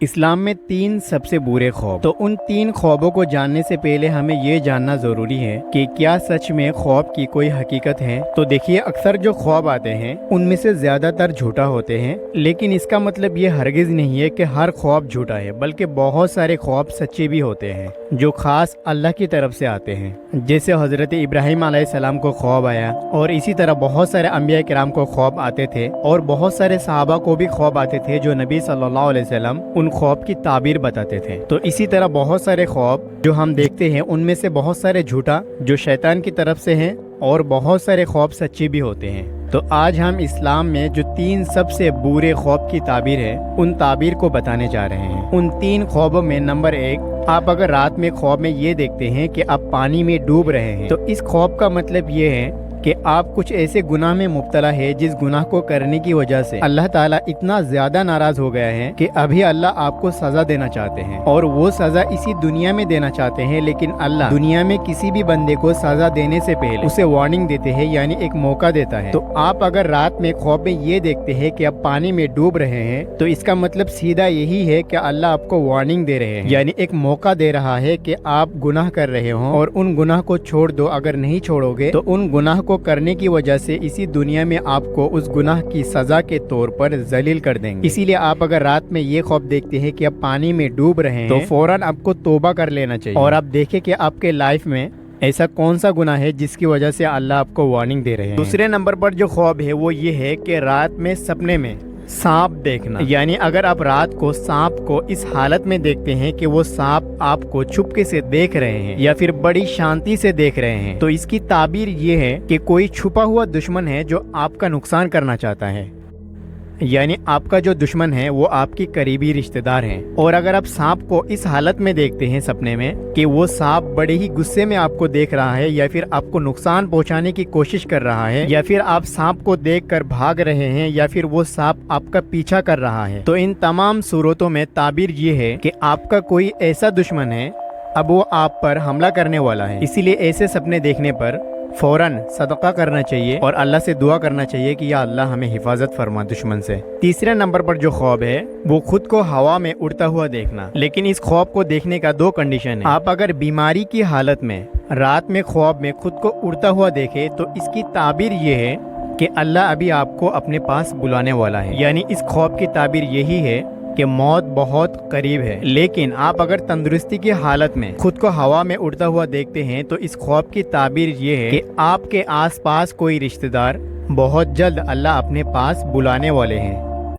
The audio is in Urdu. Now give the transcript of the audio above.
اسلام میں 3 سب سے برے خواب، تو ان 3 خوابوں کو جاننے سے پہلے ہمیں یہ جاننا ضروری ہے کہ کیا سچ میں خواب کی کوئی حقیقت ہے۔ تو دیکھیے، اکثر جو خواب آتے ہیں ان میں سے زیادہ تر جھوٹا ہوتے ہیں، لیکن اس کا مطلب یہ ہرگز نہیں ہے کہ ہر خواب جھوٹا ہے، بلکہ بہت سارے خواب سچے بھی ہوتے ہیں جو خاص اللہ کی طرف سے آتے ہیں۔ جیسے حضرت ابراہیم علیہ السلام کو خواب آیا، اور اسی طرح بہت سارے انبیاء کرام کو خواب آتے تھے، اور بہت سارے صحابہ کو بھی خواب آتے تھے جو نبی صلی اللہ علیہ وسلم ان خواب کی تعبیر بتاتے تھے۔ تو اسی طرح بہت سارے خواب جو ہم دیکھتے ہیں ان میں سے بہت سارے جھوٹا جو شیطان کی طرف سے ہیں، اور بہت سارے خواب سچے بھی ہوتے ہیں۔ تو آج ہم اسلام میں جو 3 سب سے برے خواب کی تعبیر ہے ان تعبیر کو بتانے جا رہے ہیں۔ ان 3 خوابوں میں نمبر 1، آپ اگر رات میں خواب میں یہ دیکھتے ہیں کہ آپ پانی میں ڈوب رہے ہیں، تو اس خواب کا مطلب یہ ہے کہ آپ کچھ ایسے گناہ میں مبتلا ہے جس گناہ کو کرنے کی وجہ سے اللہ تعالیٰ اتنا زیادہ ناراض ہو گیا ہے کہ ابھی اللہ آپ کو سزا دینا چاہتے ہیں، اور وہ سزا اسی دنیا میں دینا چاہتے ہیں۔ لیکن اللہ دنیا میں کسی بھی بندے کو سزا دینے سے پہلے اسے وارننگ دیتے ہیں، یعنی ایک موقع دیتا ہے۔ تو آپ اگر رات میں خواب میں یہ دیکھتے ہیں کہ آپ پانی میں ڈوب رہے ہیں، تو اس کا مطلب سیدھا یہی ہے کہ اللہ آپ کو وارننگ دے رہے ہیں، یعنی ایک موقع دے رہا ہے کہ آپ گناہ کر رہے ہوں اور ان گناہ کو چھوڑ دو۔ اگر نہیں چھوڑو گے تو ان گناہ کو کرنے کی وجہ سے اسی دنیا میں آپ کو اس گناہ کی سزا کے طور پر ذلیل کر دیں گے۔ اسی لیے آپ اگر رات میں یہ خواب دیکھتے ہیں کہ آپ پانی میں ڈوب رہے ہیں، تو فوراً آپ کو توبہ کر لینا چاہیے، اور آپ دیکھیں کہ آپ کے لائف میں ایسا کون سا گناہ ہے جس کی وجہ سے اللہ آپ کو وارننگ دے رہے ہیں۔ دوسرے نمبر پر جو خواب ہے وہ یہ ہے کہ رات میں سپنے میں سانپ دیکھنا، یعنی اگر آپ رات کو سانپ کو اس حالت میں دیکھتے ہیں کہ وہ سانپ آپ کو چھپکے سے دیکھ رہے ہیں یا پھر بڑی شانتی سے دیکھ رہے ہیں، تو اس کی تعبیر یہ ہے کہ کوئی چھپا ہوا دشمن ہے جو آپ کا نقصان کرنا چاہتا ہے، یعنی آپ کا جو دشمن ہے وہ آپ کی قریبی رشتہ دار ہیں۔ اور اگر آپ سانپ کو اس حالت میں دیکھتے ہیں سپنے میں کہ وہ سانپ بڑے ہی غصے میں آپ کو دیکھ رہا ہے، یا پھر آپ کو نقصان پہنچانے کی کوشش کر رہا ہے، یا پھر آپ سانپ کو دیکھ کر بھاگ رہے ہیں، یا پھر وہ سانپ آپ کا پیچھا کر رہا ہے، تو ان تمام صورتوں میں تعبیر یہ ہے کہ آپ کا کوئی ایسا دشمن ہے، اب وہ آپ پر حملہ کرنے والا ہے۔ اسی لیے ایسے سپنے دیکھنے پر فوراً صدقہ کرنا چاہیے اور اللہ سے دعا کرنا چاہیے کہ یا اللہ ہمیں حفاظت فرما دشمن سے۔ تیسرے نمبر پر جو خواب ہے وہ خود کو ہوا میں اڑتا ہوا دیکھنا، لیکن اس خواب کو دیکھنے کا 2 کنڈیشن ہے۔ آپ اگر بیماری کی حالت میں رات میں خواب میں خود کو اڑتا ہوا دیکھے تو اس کی تعبیر یہ ہے کہ اللہ ابھی آپ کو اپنے پاس بلانے والا ہے، یعنی اس خواب کی تعبیر یہی ہے کہ موت بہت قریب ہے۔ لیکن آپ اگر تندرستی کی حالت میں خود کو ہوا میں اڑتا ہوا دیکھتے ہیں تو اس خواب کی تعبیر یہ ہے کہ آپ کے آس پاس کوئی رشتہ دار بہت جلد اللہ اپنے پاس بلانے والے ہیں۔